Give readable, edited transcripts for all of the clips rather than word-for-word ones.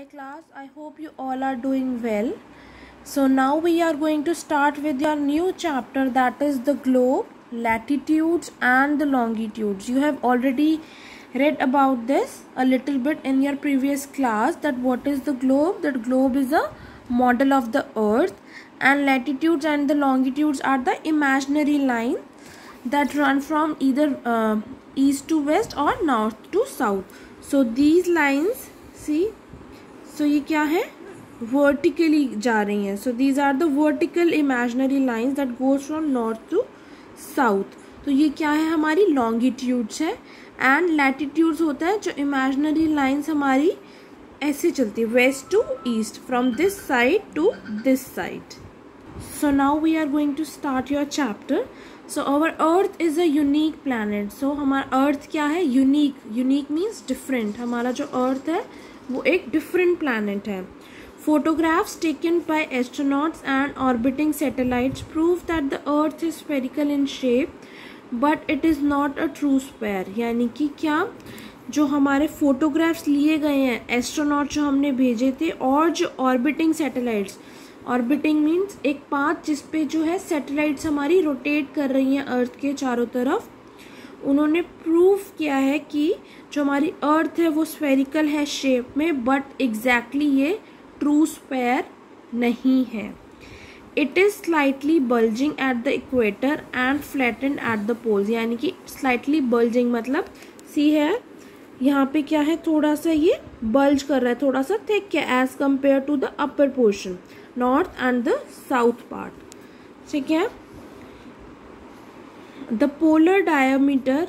Hi class, I hope you all are doing well. So now we are going to start with your new chapter, that is the globe, latitudes and the longitudes. You have already read about this a little bit in your previous class, that what is the globe. That globe is a model of the earth, and latitudes and the longitudes are the imaginary line that run from either east to west or north to south. So these lines, see, so ये क्या है, vertically जा रही हैं. So these are the vertical imaginary lines that goes from north to south. तो ये क्या है, हमारी लॉन्गिट्यूड्स है. एंड लैटिट्यूड्स होता है जो इमेजिनरी लाइंस हमारी ऐसे चलती है, west to east, from this side to this side. So now we are going to start your chapter. So our earth is a unique planet. So हमारा earth क्या है, यूनिक. Unique means different. हमारा जो अर्थ है वो एक different planet है. Photographs taken by astronauts and orbiting satellites prove that the earth is spherical in shape, but it is not a true sphere. यानी कि क्या, जो हमारे फोटोग्राफ्स लिए गए हैं, एस्ट्रोनॉट जो हमने भेजे थे, और जो ऑर्बिटिंग सैटेलाइट्स, ऑर्बिटिंग मीन्स एक पाथ जिस पे जो है सैटेलाइट्स हमारी रोटेट कर रही हैं अर्थ के चारों तरफ, उन्होंने प्रूव किया है कि जो हमारी अर्थ है वो स्फेरिकल है शेप में, बट एग्जैक्टली ये ट्रू स्फेयर नहीं है. It is slightly bulging at the equator and flattened at the poles. यानी कि स्लाइटली बल्जिंग मतलब सी है, यहाँ पे क्या है, थोड़ा सा ये बल्ज कर रहा है, थोड़ा सा थिक है as compare to the upper portion, north and the south part. ठीक है. The polar diameter,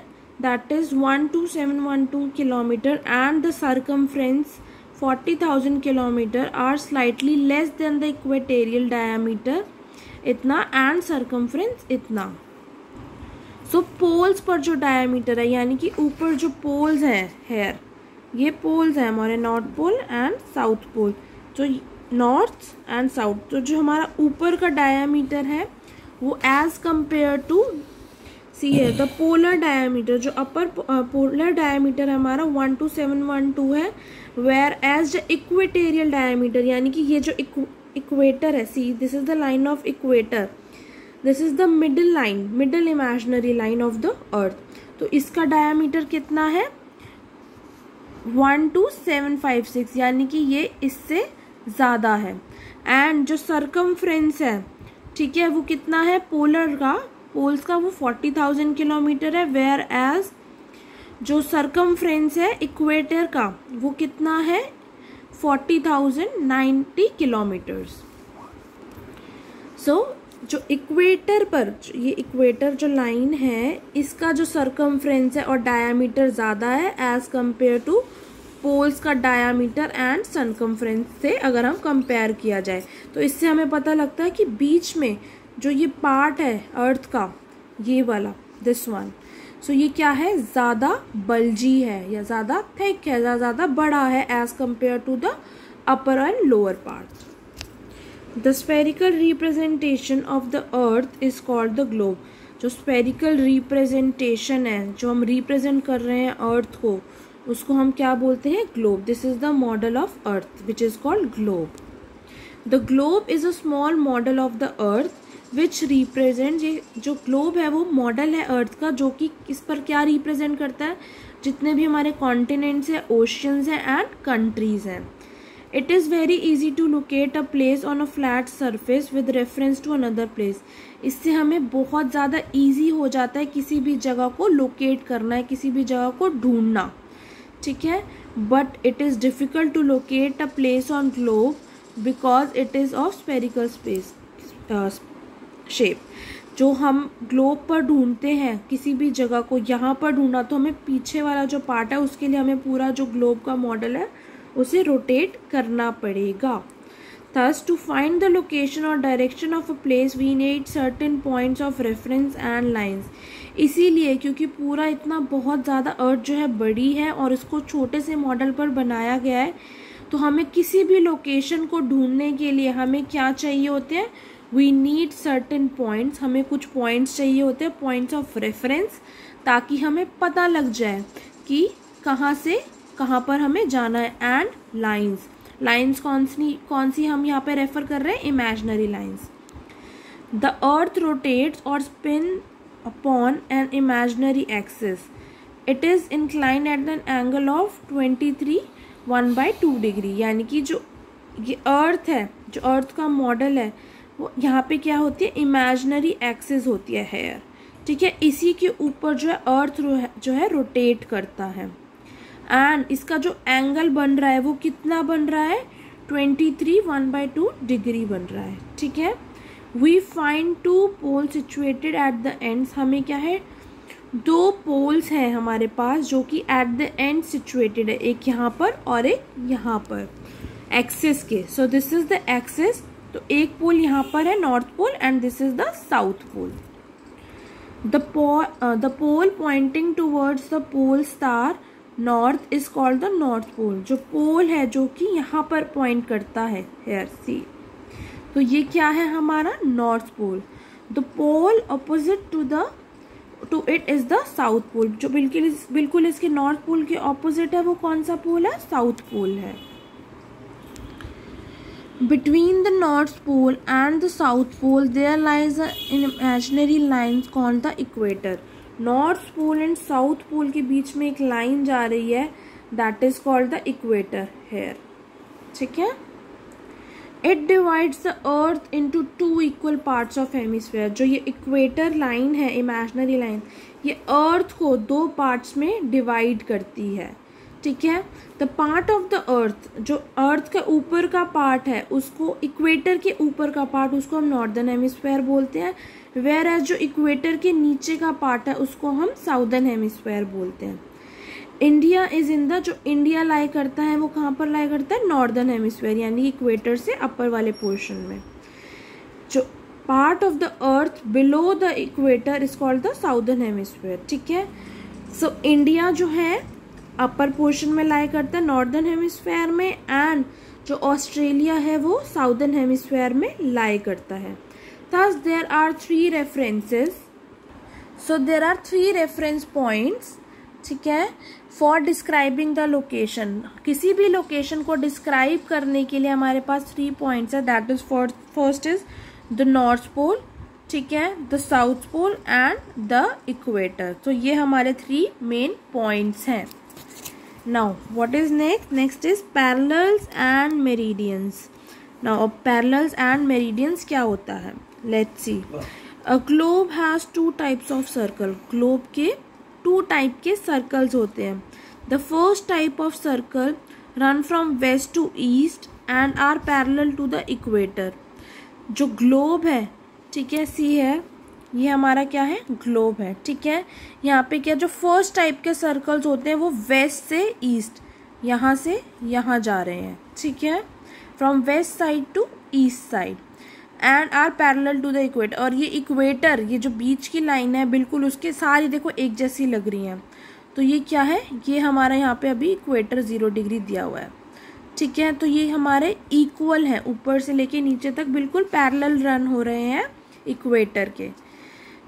that is 12712 kilometer, and the circumference 40,000 kilometer are slightly less than the equatorial diameter इतना and circumference इतना. So poles पर जो diameter है, यानी कि ऊपर जो poles हैं, here ये poles हैं हमारे north pole and south pole. तो नॉर्थ एंड साउथ, तो जो हमारा ऊपर का डायमीटर है वो एज कम्पेयर टू सी है द पोलर डायमीटर, जो अपर पोलर डायमीटर हमारा 12712 है, whereas the equatorial diameter, यानी कि ये जो इक्वेटर है, see this is the line of equator, this is the middle line, middle imaginary line of the earth. तो इसका डायमीटर कितना है, 12756, यानी कि ये इससे ज़्यादा है. एंड जो सरकमफ्रेंस है, ठीक है, वो कितना है, पोलर का, पोल्स का वो 40,000 किलोमीटर है, वेयर एज जो सरकमफ्रेंस है इक्वेटर का वो कितना है, 40,090 किलोमीटर्स. सो जो इक्वेटर पर, ये इक्वेटर जो लाइन है, इसका जो सरकमफ्रेंस है और डायामीटर ज़्यादा है एज कंपेयर टू पोल्स का डायामीटर एंड सरकमफ्रेंस से अगर हम कंपेयर किया जाए. तो इससे हमें पता लगता है कि बीच में जो ये पार्ट है अर्थ का, ये वाला, दिस वन, सो ये क्या है, ज़्यादा बल्जी है या ज़्यादा थिक है, ज़्यादा बड़ा है as compare to the upper and lower part. The spherical representation of the earth is called the globe. जो स्फेरिकल रिप्रेजेंटेशन है, जो हम रिप्रेजेंट कर रहे हैं अर्थ को, उसको हम क्या बोलते हैं, globe. This is the model of earth which is called globe. The globe is a small model of the earth which represent, ये जो ग्लोब है वो मॉडल है अर्थ का, जो कि इस पर क्या रिप्रेजेंट करता है, जितने भी हमारे कॉन्टिनेंट्स हैं, ओशियंस हैं एंड कंट्रीज हैं. It is very easy to locate a place on a flat surface with reference to another place. इससे हमें बहुत ज़्यादा ईजी हो जाता है किसी भी जगह को लोकेट करना है, किसी भी जगह को ढूंढना. ठीक है. But it is difficult to locate a place on globe because it is of spherical space shape. जो हम ग्लोब पर ढूंढते हैं किसी भी जगह को, यहाँ पर ढूंढा तो हमें पीछे वाला जो पार्ट है उसके लिए हमें पूरा जो ग्लोब का मॉडल है उसे रोटेट करना पड़ेगा. Thus, to find the location or direction of a place, we need certain points of reference and lines. इसीलिए क्योंकि पूरा इतना बहुत ज़्यादा अर्थ जो है बड़ी है और इसको छोटे से मॉडल पर बनाया गया है, तो हमें किसी भी लोकेशन को ढूंढने के लिए हमें क्या चाहिए होते हैं, वी नीड सर्टेन पॉइंट्स. हमें कुछ पॉइंट्स चाहिए होते हैं, पॉइंट्स ऑफ रेफरेंस, ताकि हमें पता लग जाए कि कहाँ से कहाँ पर हमें जाना है, एंड लाइंस. लाइन्स कौन सी हम यहाँ पे रेफर कर रहे हैं, imaginary lines. The earth rotates और spin upon an imaginary axis, it is inclined at an angle of 23 1/2 degree. यानी कि जो ये अर्थ है, जो अर्थ का मॉडल है, वो यहाँ पे क्या होती है, इमेजनरी एक्सिस होती है हेयर, ठीक है। इसी के ऊपर जो है अर्थ जो है रोटेट करता है, एंड इसका जो एंगल बन रहा है वो कितना बन रहा है, 23 1/2 डिग्री बन रहा है, ठीक है। We find 2 pole situated at the ends, हमें क्या है, 2 पोल्स हैं हमारे पास जो कि एट द एंड सिचुएटेड है, एक यहाँ पर और एक यहाँ पर एक्सिस के। So this is the axis, तो एक पोल यहाँ पर है north pole and this is the south pole. The pole pointing towards the pole star north is called the north pole. जो पोल है जो कि यहाँ पर पॉइंट करता है हेयर सी, तो ये क्या है हमारा north pole. The pole opposite to it is the south pole. जो बिल्कुल इसके नॉर्थ पोल के ऑपोजिट है वो कौन सा पोल है, साउथ पोल है। Between the North Pole and the South Pole there lies an imaginary line called the equator. North Pole and South Pole के बीच में एक लाइन जा रही है, that is called the equator here, ठीक है। It divides the earth into 2 equal parts of hemisphere. जो ये equator line है, imaginary line, ये earth को 2 parts में divide करती है, ठीक है। द पार्ट ऑफ द अर्थ, जो अर्थ का ऊपर का पार्ट है उसको, इक्वेटर के ऊपर का पार्ट उसको हम नॉर्दर्न हेमिस्फीयर बोलते हैं, वेयर एज जो इक्वेटर के नीचे का पार्ट है उसको हम साउदर्न हेमिस्फीयर बोलते हैं। इंडिया इज इन द, जो इंडिया लाई करता है वो कहाँ पर लाई करता है, नॉर्दर्न हेमिस्फीयर, यानी इक्वेटर से अपर वाले पोर्शन में। जो part of the earth below the equator is called the southern hemisphere, ठीक है। सो इंडिया जो है अपर पोर्शन में लाई करता है नॉर्दर्न हेमिस्फीयर में, एंड जो ऑस्ट्रेलिया है वो साउदर्न हेमिस्फीयर में लाई करता है। Thus there are 3 references. So there are 3 reference points, ठीक है, for describing the location. किसी भी लोकेशन को डिस्क्राइब करने के लिए हमारे पास 3 पॉइंट्स है, that is first is the north pole, ठीक है, the south pole and the equator. तो ये हमारे 3 मेन पॉइंट्स हैं। Now what is next? Next is parallels and meridians. Now parallels and meridians क्या होता है? Let's see. A globe has 2 types of circle. Globe के 2 टाइप के circles होते हैं. The first type of circle run from west to east and are parallel to the equator. जो globe है, ठीक है, सी है, ये हमारा क्या है, ग्लोब है, ठीक है। यहाँ पे क्या, जो फर्स्ट टाइप के सर्कल्स होते हैं वो वेस्ट से ईस्ट, यहाँ से यहाँ जा रहे हैं, ठीक है, from west side to east side, and are parallel to the equator. और ये इक्वेटर, ये जो बीच की लाइन है बिल्कुल उसके सारी देखो एक जैसी लग रही हैं, तो ये क्या है, ये हमारा यहाँ पे अभी इक्वेटर 0 डिग्री दिया हुआ है, ठीक है। तो ये हमारे इक्वल है, ऊपर से लेके नीचे तक बिल्कुल पैरेलल रन हो रहे हैं इक्वेटर के,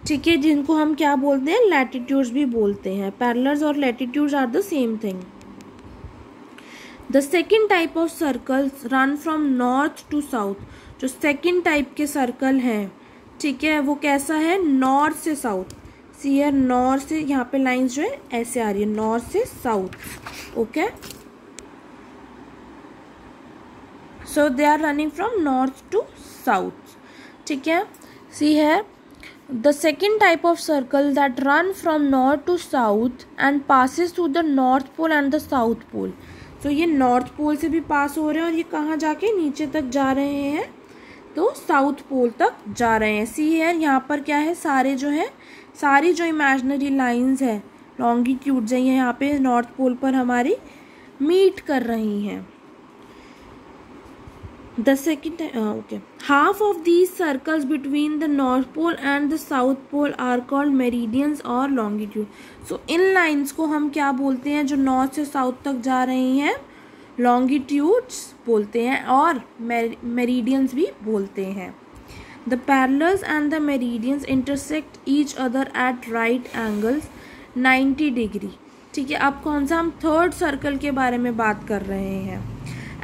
ठीक है, जिनको हम क्या बोलते हैं, लैटिट्यूड्स भी बोलते हैं। पैरेलल्स और latitudes are the same thing. The second type of circles run from north to south. जो सेकेंड टाइप के सर्कल हैं, ठीक है, वो कैसा है, नॉर्थ से साउथ। सी है, नॉर्थ से, यहाँ पे लाइंस जो है ऐसे आ रही है, नॉर्थ से south, okay. So they are running from north to south, ठीक है। सी है, the second type of circle that run from north to south and passes through the north pole and the south pole. So ये north pole से भी पास हो रहे हैं और ये कहाँ जाके नीचे तक जा रहे हैं, तो साउथ पोल तक जा रहे हैं। सी है, यहाँ पर क्या है, सारे जो है, सारी जो इमेजिनरी लाइंस है, लॉन्गिट्यूड्स है, यहाँ पे नॉर्थ पोल पर हमारी मीट कर रही हैं। The second, okay, half of these circles between the north pole and the south pole are called meridians or longitude. So in lines को हम क्या बोलते हैं, जो नॉर्थ से साउथ तक जा रही हैं, longitudes बोलते हैं और meridians भी बोलते हैं। The parallels and the meridians intersect each other at right angles 90 degree, ठीक है। अब कौन सा, हम थर्ड सर्कल के बारे में बात कर रहे हैं।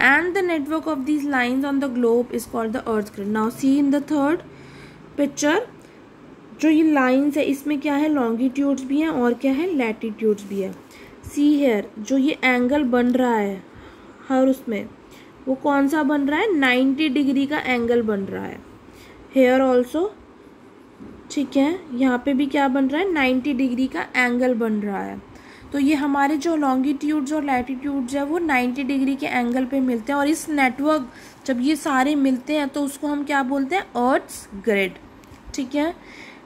and the network of these lines on the globe is called the earth grid. Now see in the third picture, जो ये लाइन्स है इसमें क्या है, लॉन्गिट्यूड्स भी हैं और क्या है, लैटिट्यूड्स भी है. सी हेयर, जो ये एंगल बन रहा है हर उसमें, वो कौन सा बन रहा है, 90 डिग्री का एंगल बन रहा है. हेयर ऑल्सो, ठीक है, यहाँ पे भी क्या बन रहा है, 90 डिग्री का एंगल बन रहा है. तो ये हमारे जो लॉन्गिट्यूड्स और लैटिट्यूड्स है वो 90 डिग्री के एंगल पे मिलते हैं. और इस नेटवर्क जब ये सारे मिलते हैं तो उसको हम क्या बोलते हैं, अर्थ्स ग्रिड. ठीक है.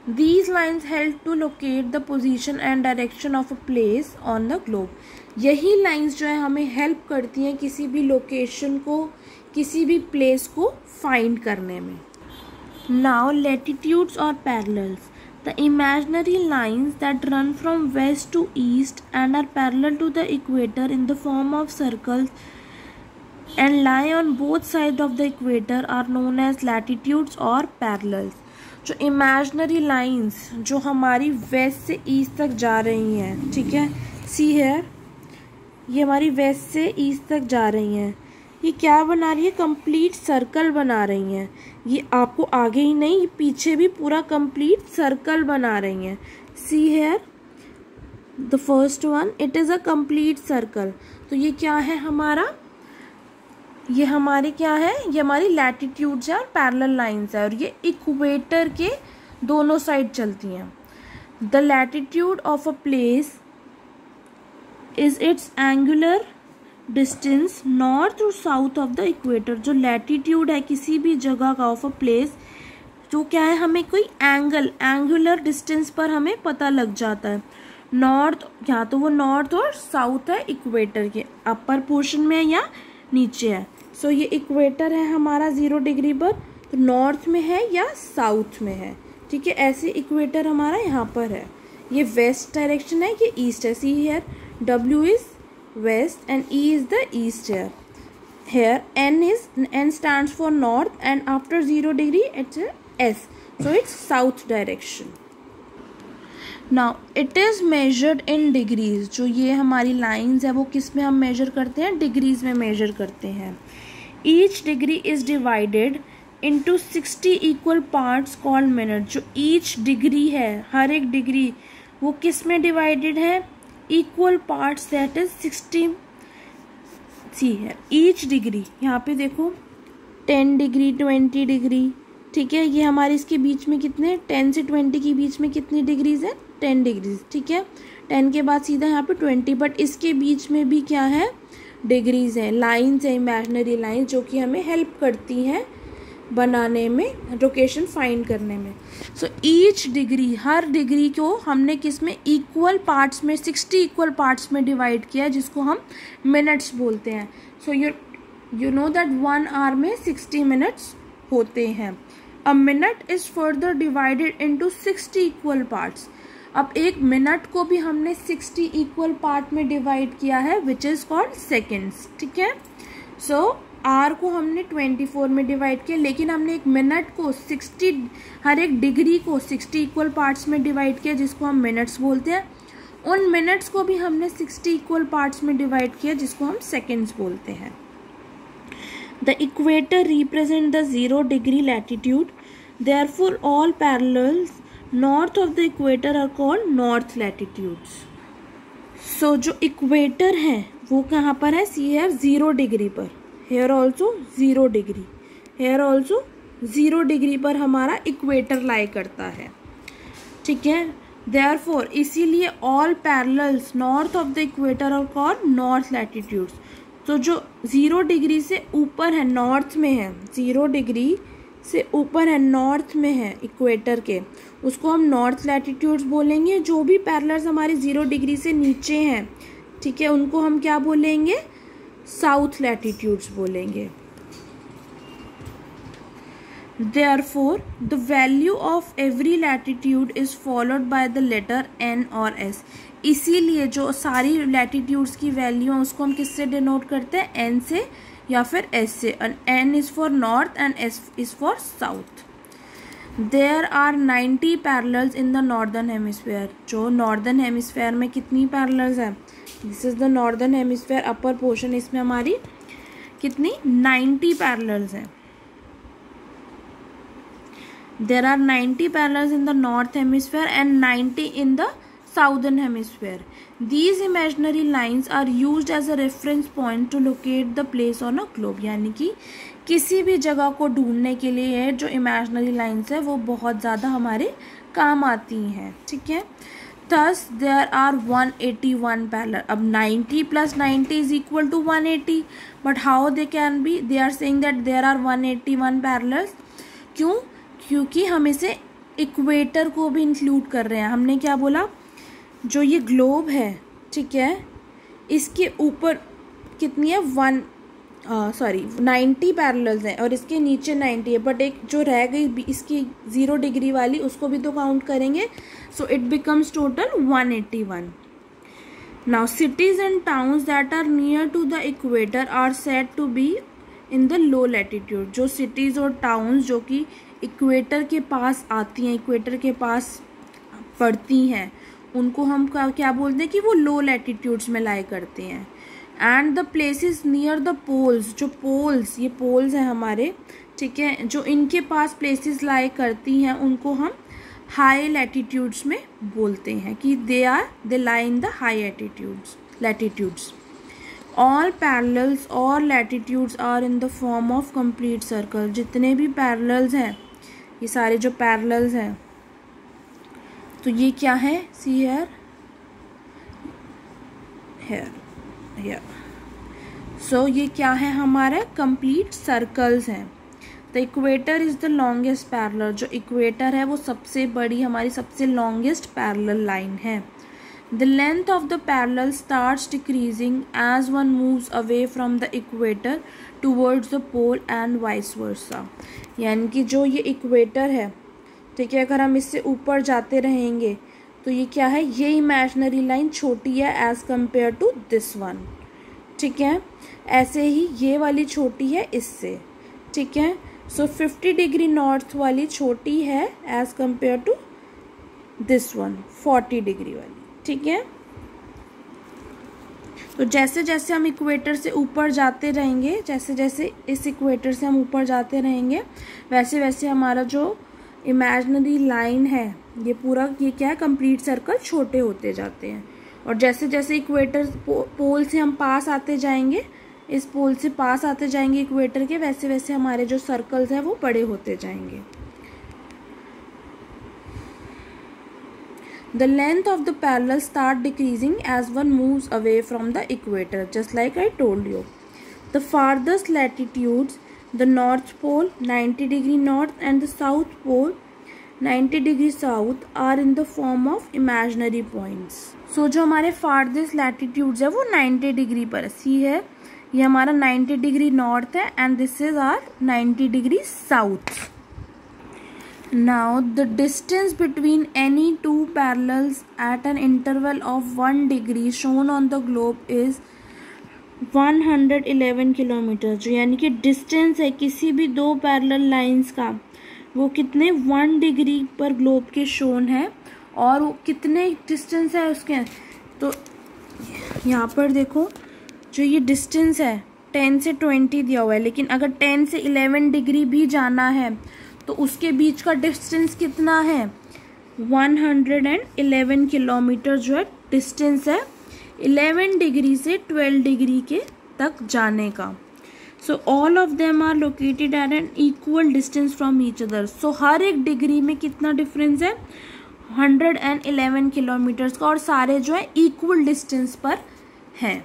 These lines help to locate the position and direction of a place on the globe. यही लाइंस जो है हमें हेल्प करती हैं किसी भी लोकेशन को, किसी भी प्लेस को फाइंड करने में. Now latitudes or parallels. The imaginary lines that run from west to east and are parallel to the equator in the form of circles and lie on both sides of the equator are known as latitudes or parallels. जो imaginary lines जो हमारी waste से east तक जा रही हैं, ठीक है, सी है, ये हमारी वेस्ट से ईस्ट तक जा रही हैं, ये क्या बना रही है, कंप्लीट सर्कल बना रही हैं. ये आपको आगे ही नहीं, ये पीछे भी पूरा कंप्लीट सर्कल बना रही हैं. See here the first one, it is a complete circle. तो ये क्या है हमारा, ये हमारे क्या है, ये हमारी लैटिट्यूड्स है और पैरेलल लाइंस है और ये इक्वेटर के दोनों साइड चलती हैं. The latitude of a place is it's angular distance north और साउथ ऑफ द इक्वेटर. जो लैटिट्यूड है किसी भी जगह का ऑफ अ प्लेस, जो क्या है, हमें कोई एंगुलर डिस्टेंस पर हमें पता लग जाता है. नॉर्थ, या तो वो नॉर्थ और साउथ है इक्वेटर के, अपर पोर्शन में है या नीचे है. सो ये इक्वेटर है हमारा 0 डिग्री पर, तो नॉर्थ में है या साउथ में है. ठीक है, ऐसे इक्वेटर हमारा यहाँ पर है. ये वेस्ट डायरेक्शन है, ये ईस्ट है. See here, W is west and E is the east here. Here N stands for north and after 0 degree it's S, so it's south direction. Now it is measured in degrees. जो ये हमारी lines है वो किस में हम major करते हैं, डिग्रीज में मेजर करते हैं. Each degree is divided into 60 equal parts called minute. जो each डिग्री है, हर एक डिग्री वो किस में डिवाइडेड है, equal parts, that is 60. सी है each डिग्री, यहाँ पे देखो 10 डिग्री 20 डिग्री, ठीक है, ये हमारे इसके बीच में कितने, 10 से 20 के बीच में कितनी डिग्रीज है, 10 डिग्रीज. ठीक है, 10 के बाद सीधा यहाँ पे 20, बट इसके बीच में भी क्या है, डिग्रीज हैं, लाइंस है, इमेजिनरी लाइंस जो कि हमें हेल्प करती हैं बनाने में, लोकेशन फाइंड करने में. सो ईच डिग्री, हर डिग्री को हमने किस में, इक्वल पार्ट्स में, 60 इक्वल पार्ट्स में डिवाइड किया जिसको हम मिनट्स बोलते हैं. So you know that 1 hour में 60 मिनट्स होते हैं. A minute is further divided into 60 equal parts. अब एक मिनट को भी हमने 60 इक्वल पार्ट में डिवाइड किया है विच इज कॉल्ड सेकेंड्स. ठीक है, सो आर को हमने 24 में डिवाइड किया, लेकिन हमने एक मिनट को 60, हर एक डिग्री को 60 इक्वल पार्ट्स में डिवाइड किया जिसको हम मिनट्स बोलते हैं. उन मिनट्स को भी हमने 60 इक्वल पार्ट्स में डिवाइड किया जिसको हम सेकेंड्स बोलते हैं. The equator represent the 0 degree latitude, therefore all parallels north of the equator are called north latitudes. So जो इक्वेटर है वो कहाँ पर है, सी हेयर 0 डिग्री पर. Here also 0 degree, here also 0 degree पर हमारा इक्वेटर लाई करता है. ठीक है, देयरफॉर इसीलिए all parallels north of the equator are called north latitudes. तो जो 0 डिग्री से ऊपर है, नॉर्थ में है, 0 डिग्री से ऊपर है, नॉर्थ में है इक्वेटर के, उसको हम नॉर्थ लैटिट्यूड्स बोलेंगे. जो भी पैरेलल्स हमारे 0 डिग्री से नीचे हैं, ठीक है, उनको हम क्या बोलेंगे, साउथ लैटिट्यूड्स बोलेंगे. Therefore, the value of every latitude is followed by the letter N और S. इसीलिए जो सारी लैटिट्यूड्स की वैल्यू है उसको हम किससे डिनोट करते हैं, N से या फिर S से. N is for north and S is for south. There are 90 parallels in the northern hemisphere. जो northern hemisphere में कितनी parallels है, this is the northern hemisphere upper portion, इसमें हमारी कितनी 90 पैरेलल्स हैं. There are 90 parallels in the north hemisphere and 90 in the southern hemisphere. These imaginary lines are used as a reference point to locate the place on a globe. यानी कि किसी भी जगह को ढूंढने के लिए जो imaginary lines है वो बहुत ज़्यादा हमारे काम आती हैं. ठीक है. Thus there are 181 parallel. अब 90 plus 90 is equal to 180. But how they can be? They are saying that there are 181 parallels. क्यों? क्योंकि हम इसे इक्वेटर को भी इंक्लूड कर रहे हैं. हमने क्या बोला, जो ये ग्लोब है, ठीक है, इसके ऊपर कितनी है 90 पैरेलल्स हैं और इसके नीचे 90 है. बट एक जो रह गई इसकी 0 डिग्री वाली उसको भी तो काउंट करेंगे. So it becomes total 181. Now cities and towns that are near to the equator are said to be in the low latitude. जो सिटीज़ और टाउन्स जो कि इक्वेटर के पास आती हैं, इक्वेटर के पास पड़ती हैं, उनको हम क्या बोलते हैं कि वो लो लैटिट्यूड्स में लाई करते हैं. And the places near the poles, जो पोल्स, ये पोल्स हैं हमारे, ठीक है, जो इनके पास प्लेसेस लाई करती हैं उनको हम हाई लैटिट्यूड्स में बोलते हैं कि they lie in the high latitudes. All parallels or latitudes are in the form of complete circle. जितने भी parallels हैं, ये सारे जो parallels हैं, तो ये क्या है, see here. So ये क्या है, हमारे complete circles हैं. The equator is the longest parallel. जो equator है वो सबसे बड़ी, हमारी सबसे longest parallel line है. The length of the parallel starts decreasing as one moves away from the equator towards the pole and vice versa. यानी कि जो ये इक्वेटर है, ठीक है, अगर हम इससे ऊपर जाते रहेंगे तो ये क्या है, ये इमेजिनरी लाइन छोटी है as compare to this one. ठीक है, ऐसे ही ये वाली छोटी है इससे. ठीक है. सो 50 डिग्री नॉर्थ वाली छोटी है as compare to this one 40 degree वाली. ठीक है. तो जैसे जैसे हम इक्वेटर से ऊपर जाते रहेंगे, जैसे जैसे इस इक्वेटर से हम ऊपर जाते रहेंगे, वैसे वैसे हमारा जो इमेजिनरी लाइन है, ये पूरा, ये क्या है, कंप्लीट सर्कल छोटे होते जाते हैं. और जैसे जैसे इक्वेटर पोल से हम पास आते जाएंगे, इस पोल से पास आते जाएंगे इक्वेटर के, वैसे वैसे हमारे जो सर्कल्स हैं वो बड़े होते जाएंगे. The length of the parallel start decreasing as one moves away from the equator, just like I told you. The farthest latitudes, the North Pole 90 degree north and the South Pole 90 degree south, are in the form of imaginary points. So जो हमारे farthest latitudes है वो 90 degree पर सी है, ये हमारा 90 degree north है and this is our 90 degree south. Now the distance between any two parallels at an interval of 1 degree shown on the globe is 111 kilometre. जो यानी कि डिस्टेंस है किसी भी दो पैरेलल लाइंस का, वो कितने 1 डिग्री पर ग्लोब के शोन है. और वो कितने डिस्टेंस है उसके, तो यहाँ पर देखो जो ये डिस्टेंस है 10 से 20 दिया हुआ है, लेकिन अगर 10 से 11 डिग्री भी जाना है तो उसके बीच का डिस्टेंस कितना है, 111 किलोमीटर जो है डिस्टेंस है 11 डिग्री से 12 डिग्री के तक जाने का. So all of them are located at an equal distance from each other. So हर एक डिग्री में कितना डिफरेंस है, 111 किलोमीटर्स का, और सारे जो है इक्वल डिस्टेंस पर हैं.